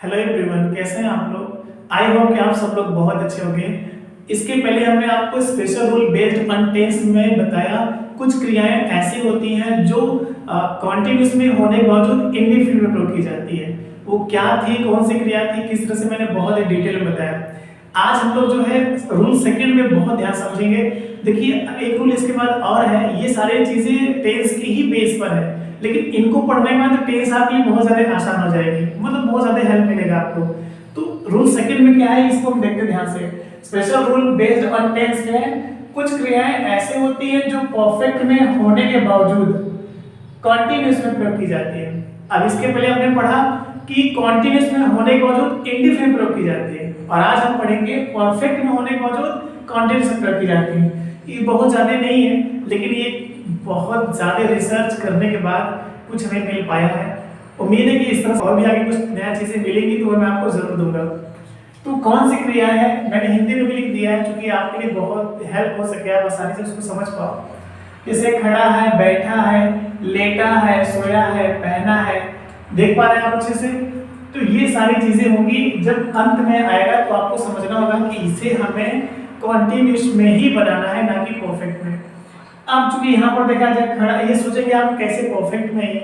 Hello everyone, कैसे हैं आप लोग। आई होप कि आप सब लोग बहुत अच्छे होंगे। इसके पहले हमने आपको special rule based on tense में बताया कुछ क्रियाएं ऐसी होती हैं जो कॉन्टिन्यूस में होने के बावजूद इंडेफिनिट में प्रयोग की जाती है। वो क्या थी, कौन सी क्रिया थी, किस तरह से, मैंने बहुत डिटेल में बताया। आज हम लोग जो है रूल सेकंड में बहुत ध्यान समझेंगे। देखिए, अब एक रूल इसके बाद और है, ये सारी चीजें टेंस के ही बेस पर है, लेकिन इनको पढ़ने के बाद टेंस आपके लिए बहुत ज्यादा आसान हो जाएगी, मतलब बहुत ज्यादा हेल्प मिलेगा आपको। तो रूल सेकंड में क्या है, इसको हम देखते हैं ध्यान से। Special rule based on tense में कुछ क्रियाएं ऐसे होती हैं जो परफेक्ट में होने के बावजूद कॉन्टिन्यूस में प्रयोग की जाती है। अब इसके पहले हमने पढ़ा कि कॉन्टिन्यूस में होने के बावजूद इंडेफिनिट में प्रयोग की जाती है, और आज हम पढ़ेंगे परफेक्ट में होने के बावजूद कॉन्टिन्यूस में प्रयोग की जाती है। ये बहुत ज्यादा नहीं है, लेकिन ये बहुत ज्यादा रिसर्च करने के बाद कुछ हमें मिल पाया है। उम्मीद है कि इस तरह से और भी आगे कुछ नया चीजें मिलेंगी तो मैं आपको जरूर दूंगा। तो कौन सी क्रिया है, मैंने हिंदी में भी लिख दिया है क्योंकि आपके लिए बहुत हेल्प हो सके, आप आसानी से उसको समझ पाओ। जैसे खड़ा है, बैठा है, लेटा है, सोया है, पहना है, देख पा रहे हैं आप अच्छे से। तो ये सारी चीजें होंगी, जब अंत में आएगा तो आपको समझना होगा कि इसे हमें कॉन्टिन्यूस में ही बनाना है, ना कि परफेक्ट में। अब चूंकि यहाँ पर देखा जाए खड़ा, ये सोचेंगे आप कैसे परफेक्ट में है,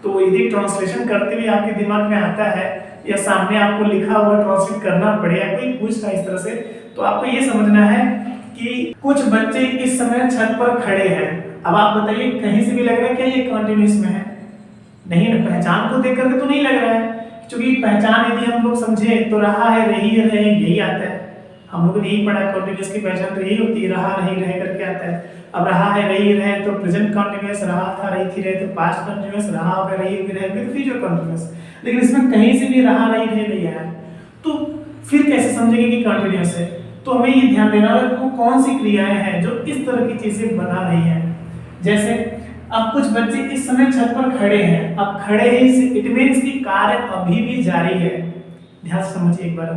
तो यदि ट्रांसलेशन करते हुए आपके दिमाग में आता है या सामने आपको लिखा हुआ ट्रांसलेट करना पड़े या कोई पूछना इस तरह से, तो आपको ये समझना है कि कुछ बच्चे इस समय छत पर खड़े हैं। अब आप बताइए, कहीं से भी लग रहा है क्या ये कॉन्टिन्यूस में है? नहीं ना, पहचान को देख करके तो नहीं लग रहा है, क्योंकि पहचान यदि हम लोग समझे तो रहा है, रही है, रहे, यही आता है। हम लोग ने यही पढ़ा, कॉन्टिन्यूस की पहचान तो यही होती है, रहा, रही, रहे करके आता है। अब रहा है, रही, रहे तो प्रेजेंट कॉन्टिन्यूस, रहा था, रही थी, रहे तो पास्ट कॉन्टिन्यूस, रहा होगा, रही होगी, रहेगी तो फ्यूचर कॉन्टिन्यूस। लेकिन इसमें कहीं से भी रहा, रही, रहे नहीं आया, तो फिर कैसे समझेंगे कि कॉन्टिन्यूस है? तो हमें ये ध्यान देना होगा कि वो कौन सी क्रियाएं हैं जो इस तरह की चीजें बना रही हैं। जैसे अब कुछ बच्चे इस समय छत पर खड़े हैं, अब खड़े हैं, इट मींस कि कार्य अभी भी जारी है। ध्यान से समझिए एक बार,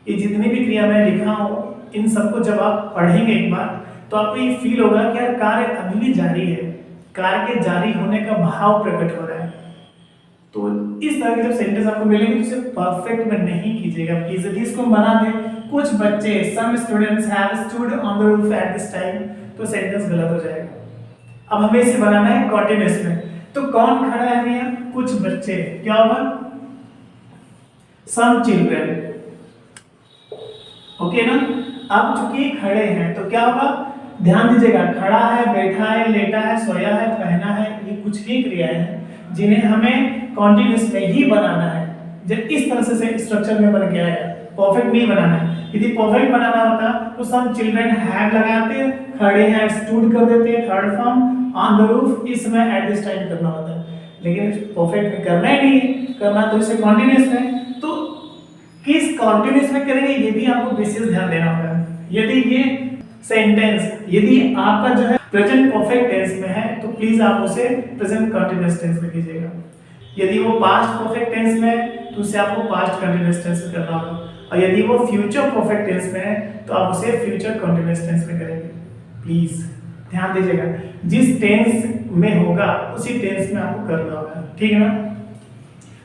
ये जितनी भी क्रिया मैं लिखा हूं, इन सबको जब आप पढ़ेंगे एक बार तो आपको ये फील होगा कि यार कार्य अभी भी जारी है, कार्य के जारी होने का भाव प्रकट हो रहा है। तो इस तरह के जब सेंटेंस आपको मिलेंगे तो इसे परफेक्ट में नहीं कीजिएगा प्लीज। यदि इसको बना दे कुछ बच्चे, some students have stood on the roof at this time, तो सेंटेंस गलत हो जाएगा। अब हमें इसे बनाना है कॉन्टिन्यूअस में। तो कौन खड़ा है भैया? कुछ बच्चे। क्या होगा? Some children. ओके ना। अब चूंकि खड़े हैं तो क्या होगा, ध्यान दीजिएगा, खड़ा है, बैठा है, लेटा है, सोया है, पहना है, ये कुछ ही क्रियाएं हैं जिन्हें हमें कॉन्टिन्यूअस में ही बनाना है। जब इस तरह से स्ट्रक्चर में बन गया है, परफेक्ट नहीं बनाना है। यदि परफेक्ट बनाना होता तो सम चिल्ड्रन हैव लगाते, खड़े हैं स्टूड कर देते, third form, on the roof इस समय एट दिस टाइम करना होता है। लेकिन परफेक्ट में करना ही नहीं, करना तो इसे कॉन्टिन्यूअस में। तो किस कॉन्टिन्यूअस में करेंगे ये भी आपको विशेष ध्यान देना होगा। यदि ये सेंटेंस, यदि आपका जो है प्रेजेंट परफेक्ट टेंस में है तो प्लीज आप उसे प्रेजेंट कंटीन्यूअस टेंस में कीजिएगा। यदि वो पास्ट परफेक्ट टेंस में है तो उसे आपको पास्ट कंटीन्यूअस टेंस में करना होगा, और यदि वो फ्यूचर परफेक्ट टेंस में है तो आप उसे फ्यूचर कंटीन्यूअस टेंस में करेंगे। प्लीज ध्यान दीजिएगा, जिस टेंस में होगा उसी टेंस में आपको करना होगा, ठीक है ना।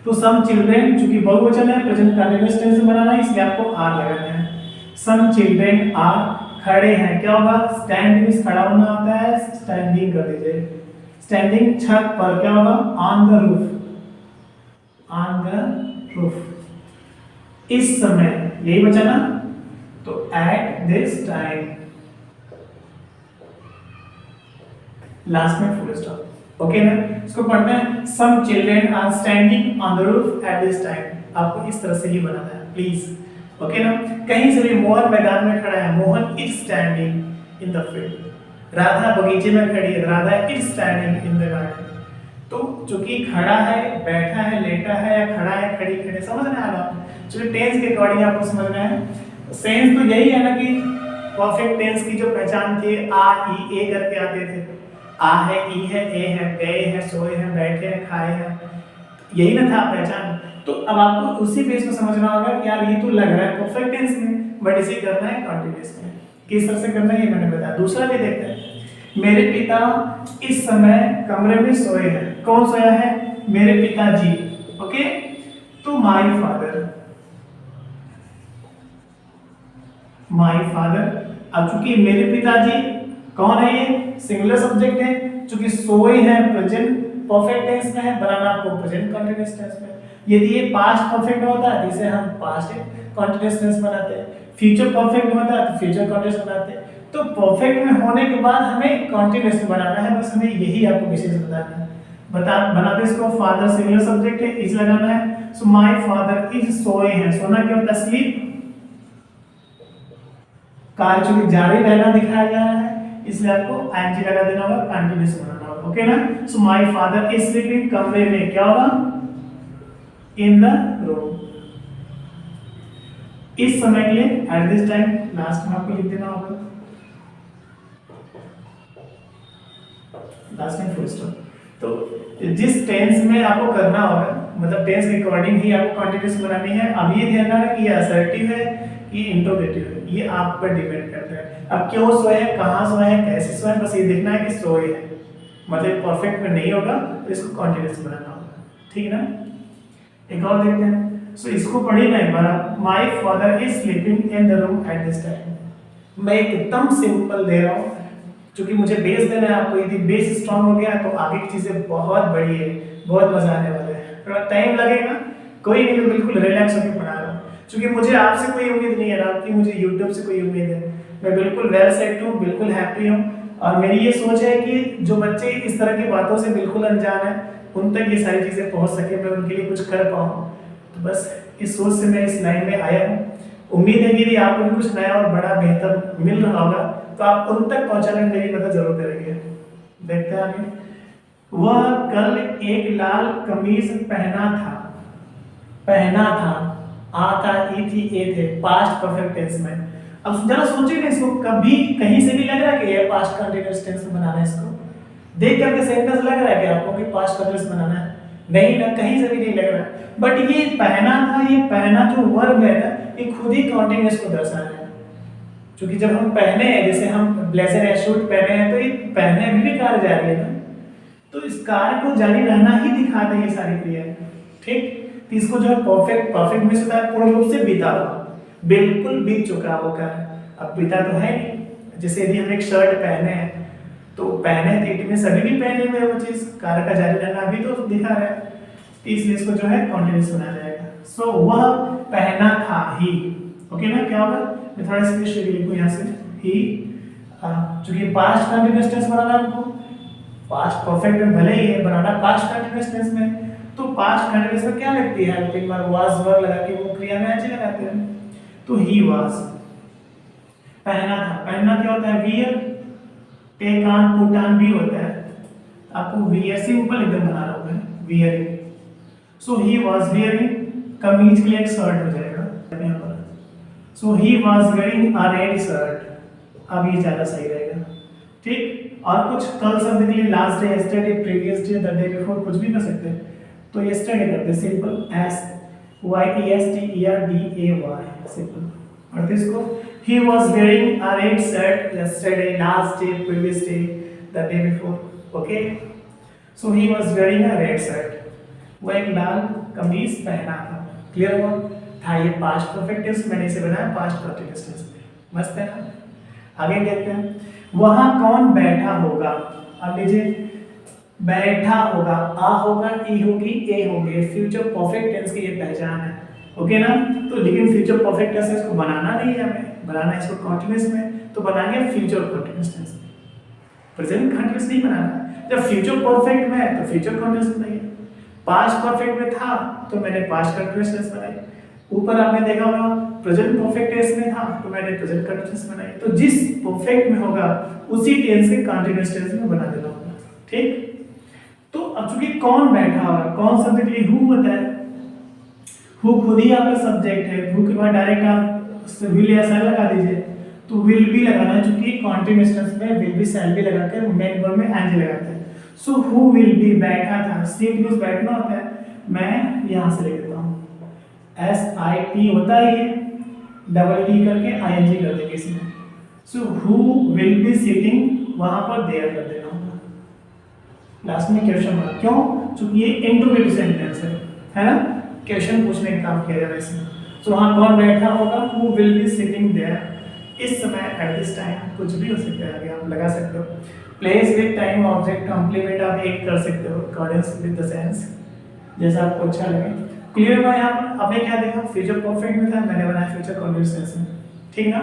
तो सम चिल्ड्रन, चूंकि बहुवचन है, प्रेजेंट कंटीन्यूअस टेंस में बनाना है, इसलिए आपको आर लगाना है। सम चिल्ड्रन आर, खड़े हैं, क्या होगा? स्टैंड मींस खड़ा होना होता है, स्टैंडिंग कर दीजिए। स्टैंडिंग छत पर, क्या होगा? On the roof, on the roof इस समय, यही बचा ना, तो एट दिस टाइम, लास्ट में फुल स्टॉप। ओके ना। इसको पढ़ना है, some children are standing on the roof at this time. आपको इस तरह से ही बनाना है प्लीज। ओके ना। कहीं से भी, मोहन मैदान में खड़ा है, Mohan is standing in the field. Radha बगीचे में खड़ी है, Radha is standing in the garden. तो चूंकि खड़ा है, बैठा है, लेटा है, या खड़ा है, खड़ी, खड़े, समझ में आ रहा है? चूंकि टेंस के अकॉर्डिंग आपको समझना है। सेंस तो यही है ना कि परफेक्ट टेंस की जो पहचान थी, आ ई ए करके आते थे। आ है, ई है, ए है, गए हैं, सोए हैं, बैठे हैं, खाए हैं, यही ना था पहचान। तो अब आपको उसी बेस में समझना होगा कि यार ये तो लग रहा है परफेक्ट टेंस में, बट इसे करना है कॉन्टिन्यूअस में। किस तरह से करना है ये मैंने बताया। दूसरा भी देखते हैं, मेरे पिता इस समय कमरे में सोए हैं। कौन सोया है? मेरे पिताजी। ओके। तो माय फादर, माय फादर। अब चूंकि मेरे पिताजी कौन है, ये सिंगुलर सब्जेक्ट है, चूंकि सोए है प्रेजेंट परफेक्ट टेंस में है, बनाना आपको प्रेजेंट कंटीन्यूअस टेंस में। यदि ये पास्ट परफेक्ट होता है तो इसे हम पास्ट कंटीन्यूअस टेंस बनाते हैं, फ्यूचर परफेक्ट होता है तो फ्यूचर कंटीन्यूअस बनाते हैं। तो परफेक्ट में होने के बाद हमें कंटीन्यूअस बनाना है, बस हमें यही आपको विशेष बताना है। बनाते इसको फादर सिंगुलर सब्जेक्ट है, इज लगाना है। सो माय फादर इज सोए हैं, सोना क्या होता है, स्लीप। कार्य चूंकि जारी रहना दिखाया जा रहा है, इसलिए आपको आईएनजी लगा देना होगा, कंटीन्यूअस बनाना होगा, ओके ना। So my father is sleeping, कमरे में, क्या होगा, इन द रूम। इस समय के लिए एट दिस टाइम लास्ट में आपको लिख देना होगा, लास्ट में फुल स्टॉप। तो जिस टेंस में आपको करना होगा, मतलब टेंस के अकॉर्डिंग ही आपको कंटीन्यूअस बनानी है। अब ये ध्यान रखना कि ये असर्टिव है कि इंट्रोगेटिव है, ये आप पर डिपेंड करता है। अब क्यों सोए है, कहाँ सोए है, कैसे सोए है, बस ये देखना है कि सोए है, मतलब परफेक्ट में नहीं होगा तो इसको कंटीन्यूअस बनाना होगा, ठीक है ना। एक और देखते हैं। सो इसको पढ़िए ना एक बार। My father is sleeping in the room at this time. मैं एकदम सिंपल दे रहा हूँ, क्योंकि मुझे बेस देना है आपको। यदि बेस स्ट्रांग हो गया तो आगे की चीजें बहुत बड़ी है, बहुत मजा आने वाला है। थोड़ा टाइम लगेगा, कोई नहीं, मैं बिल्कुल रिलैक्स होकर पढ़ा रहा हूँ, क्योंकि मुझे आपसे कोई उम्मीद नहीं है ना कि मुझे यूट्यूब से कोई उम्मीद है। मैं बिल्कुल वेल सेट हूँ, बिल्कुल हैप्पी हूँ, और मेरी ये सोच है कि जो बच्चे इस तरह की बातों से बिल्कुल अनजान है, उन तक ये सारी चीजें पहुंच सके, मैं उनके लिए कुछ कर पाऊँ। तो बस इस सोच से मैं इस लाइन में आया हूँ। उम्मीद है कि आपको भी कुछ नया और बड़ा बेहतर मिल रहा होगा, तो आप उन तक पहुंचाने में मेरी मदद जरूर करेंगे। देखते हैं आगे। वह कल एक लाल कमीज पहना था, पहना था, आता ई थी, ए थे, पास्ट परफेक्ट टेंस में। अब जरा सोचिए ना, इसको कभी कहीं से भी लग रहा है कि ये पास्ट कंटीन्यूअस टेंस में बनाना है? इसको देख करके सेंटेंस लग रहा है कि आपको कि पास्ट कंटीन्यूअस बनाना है? नहीं ना, कहीं से भी नहीं लग रहा। बट ये पहना था, ये पहना जो वर्ब है ना, ये खुद ही कंटीन्यूअस को दर्शा रहा है। क्योंकि जब हम पहने हैं, जैसे हम ब्लेजर या सूट पहने हैं, तो ये पहने अभी भी कार्य जारी है ना, तो इस कार्य को जारी रहना ही दिखाता है ये सारी क्रियाएं, ठीक। तो इसको जो है परफेक्ट में होता है पूर्ण रूप से बीता हुआ, बिल्कुल बीत चुका वो कार्य, अब बीता तो है नहीं। जैसे यदि हम एक शर्ट पहने हैं, तो पहने थे में सभी भी पहने हुए वो चीज, कार्य का जारी रहना अभी तो दिखा रहा है, इसलिए इसको जो है कंटीन्यूअस बनाया जाएगा। सो वह पहना था, ही, ओके ना। क्या होगा, मैं थोड़ा स्पेस लिखूं यहाँ से, ही, चूंकि पास्ट कंटीन्यूअस टेंस बनाना हमको, पास्ट परफेक्ट में भले ही है बनाना पास्ट कंटीन्यूअस टेंस में, तो पास्ट कंटीन्यूअस में क्या लगती है, हेल्पिंग वर्ब वाज वर्ब लगा के वो क्रिया में ऐसे लगाते हैं। तो ही वाज, पहना था, पहनना क्या होता है, wear, take on, put on भी होता है। आपको वियर सिंपल एकदम बना रहा हूं मैं, wearing. So he was wearing, कमीज के लिए एक शर्ट हो जाएगा यहाँ पर। So he was wearing a red shirt, अब ये ज्यादा सही रहेगा, ठीक। और कुछ कल शब्द के लिए last day, yesterday, previous day, the day before, कुछ भी कर सकते हैं। तो यस्टरडे करते हैं simple, S Y E S T E R D A Y, simple. और इसको ही was wearing a red shirt yesterday, last day, previous day, the day before, okay. So he was wearing a red shirt, वो एक लाल कमीज पहना था, clear हुआ था। ये पास्ट परफेक्ट टेंस मैंने इसे बनाया पास्ट कंटीन्यूअस टेंस में, मस्त है ना। आगे देखते हैं, वहां कौन बैठा होगा। अब लीजिए, बैठा होगा, आ होगा, ई होगी, ए होगी, फ्यूचर परफेक्ट टेंस की ये पहचान है, ओके ना। तो लेकिन फ्यूचर परफेक्ट टेंस इसको बनाना नहीं है हमें, बनाना है इसको कंटीन्यूअस में, तो बनाएंगे future continuous tense, present continuous नहीं बनाना। जब फ्यूचर परफेक्ट में है तो फ्यूचर कंटीन्यूअस बनाइए, पास्ट परफेक्ट में था तो मैंने पास्ट कंटीन्यूअस टेंस बनाई, ऊपर आपने देखा होगा प्रेजेंट परफेक्ट टेंस में था तो मैंने प्रेजेंट कंटीन्यूअस बनाई। तो जिस परफेक्ट में होगा उसी टेंस के कंटीन्यूअस टेंस में बना देना होगा, ठीक। तो अब चूंकि कौन बैठा होगा, कौन शब्द के लिए हु होता है, हु खुद ही आपका सब्जेक्ट है, हु के बाद डायरेक्ट आप विल या शैल लगा दीजिए। तो विल भी लगाना है, चूंकि कंटीन्यूअस टेंस में विल भी शैल भी लगा के मेन वर्ब में एंड लगाते हैं। सो हु विल बी, बैठा था, सीट मींस बैठना होता है, मैं यहां से लिख देता हूं एस आई टी होता है, ये डबल टी करके आई एन जी कर देंगे इसमें। So who will be sitting, वहां पर देयर कर देना होगा, लास्ट में क्वेश्चन मार्क, क्यों, क्योंकि ये इंट्रोगेटिव सेंटेंस है ना। क्वेश्चन पूछने का काम किया जा रहा है इसमें। तो वहाँ कौन बैठा होगा, who will be sitting there. इस समय एट दिस टाइम कुछ भी हो सकता है, आगे आप लगा सकते हो। Place with time object complement आप एक कर सकते हो अकॉर्डिंग विद द सेंस, जैसा आपको अच्छा लगे। क्लियर हुआ? यहाँ पर आपने क्या देखा, फ्यूचर परफेक्ट में था, मैंने बनाया फ्यूचर कंटीन्यूअस टेंस में, ठीक ना।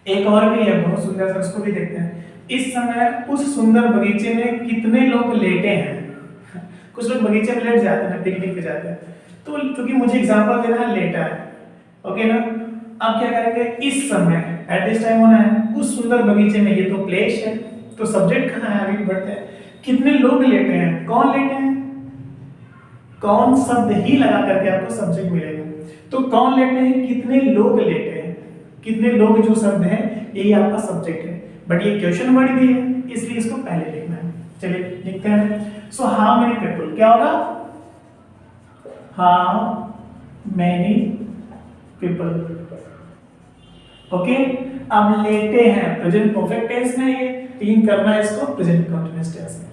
एक और भी है बहुत सुंदर सा, उसको भी देखते हैं। इस समय उस सुंदर बगीचे में कितने लोग लेटे हैं। कुछ लोग बगीचे में लेट जाते हैं, पिकनिक पे जाते हैं, तो क्योंकि मुझे एग्जांपल देना है, लेटा है, ओके ना। अब क्या करेंगे, इस समय एट दिस टाइम होना है, उस सुंदर बगीचे में, ये तो प्लेस है, तो सब्जेक्ट कहाँ है, आगे बढ़ते हैं। कितने लोग लेटे हैं, कौन लेटे हैं, कौन शब्द ही लगा करके आपको सब्जेक्ट मिलेगा। तो कौन लेटे हैं, कितने लोग लेटे हैं, कितने लोग जो शब्द है यही आपका सब्जेक्ट है, बट ये क्वेश्चन वर्ड भी है इसलिए इसको पहले लिखना है। चलिए लिखते हैं। सो हाउ मेनी पीपल, क्या होगा, हाउ मेनी पीपल, ओके। अब लेटे हैं प्रेजेंट परफेक्ट टेंस में, ये तीन करना है इसको प्रेजेंट कंटीन्यूअस टेंस में।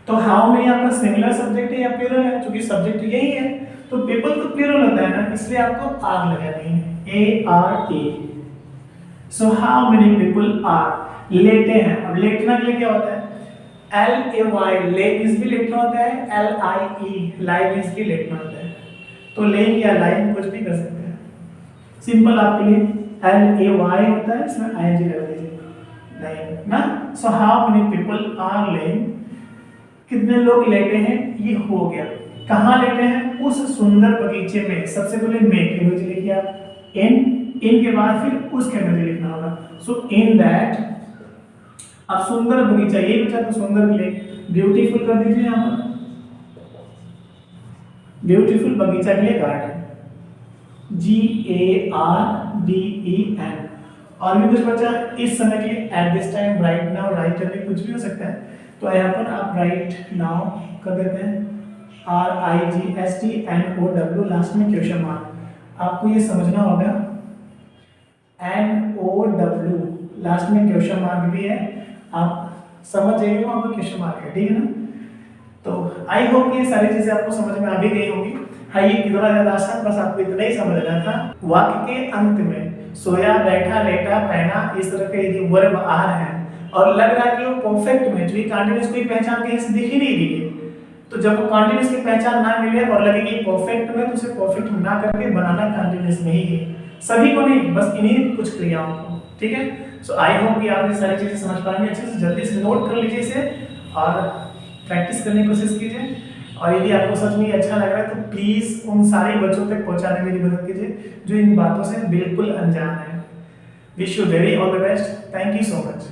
तो हाउ मेनी आपका सिंगुलर सब्जेक्ट है या प्लूरल है, क्योंकि सब्जेक्ट यही है, तो पीपल तो प्लूरल होता है ना, इसलिए आपको आर लगानी है, A R A. So how many people are, लेटे हैं। अब लेटना के लिए क्या होता है, L A Y, lay means भी लेटना होता है, L I E lie means भी लेटना होता है। तो लेइंग या लाइंग कुछ भी कर सकते हैं, सिंपल आपके लिए एल ए वाई होता है, इसमें आई एन जी लगा दीजिए, लाइंग ना। So how many people are laying, कितने लोग लेटे हैं, ये हो गया। कहाँ लेटे हैं, उस सुंदर बगीचे में। सबसे पहले में के इमेज लिखिए आप, इन के बाद फिर उसके इमेज लिखना होगा। सो इन दैट, अब सुंदर बगीचा, ये बचा तो सुंदर के लिए ब्यूटीफुल कर दीजिए यहाँ पर, ब्यूटीफुल बगीचा के लिए गार्डन, GARDEN। और भी कुछ बचा इस समय के लिए, eight this time, right now, right away, कुछ भी हो सकता है। तो यहाँ पर आप राइट नाउ कर देते हैं, RIGSTNOW, लास्ट में क्वेश्चन मार्क। आपको ये समझना होगा, NOW लास्ट में क्वेश्चन मार्क भी है, आप समझ जाइए वहाँ पर क्वेश्चन मार्क है, ठीक है ना। तो आई होप ये सारी चीजें आपको समझ में आ भी गई होंगी। हाँ, ये कितना ज्यादा आसान, बस आपको इतना ही समझना था। वाक्य के अंत में सोया, बैठा, लेटा, पहना, इस तरह के यदि वर्ब आ रहे हैं और लग रहा है कि वो परफेक्ट में, जो कंटीन्यूअस की पहचान कहीं से दिख ही नहीं रही है, तो जब वो कंटीन्यूअस की पहचान ना मिले और लगे कि परफेक्ट में, तो उसे परफेक्ट ना करके बनाना कंटीन्यूअस में ही है। सभी को नहीं, बस इन्हीं कुछ क्रियाओं को, ठीक है। सो आई होप कि आप ये सारी चीजें समझ पाएंगे अच्छे से। जल्दी से नोट कर लीजिए इसे और प्रैक्टिस करने की कोशिश कीजिए। और यदि आपको सच में अच्छा लग रहा है तो प्लीज उन सारे बच्चों तक पहुंचाने में मेरी मदद कीजिए जो इन बातों से बिल्कुल अनजान है। Wish you very all the best, thank you so much.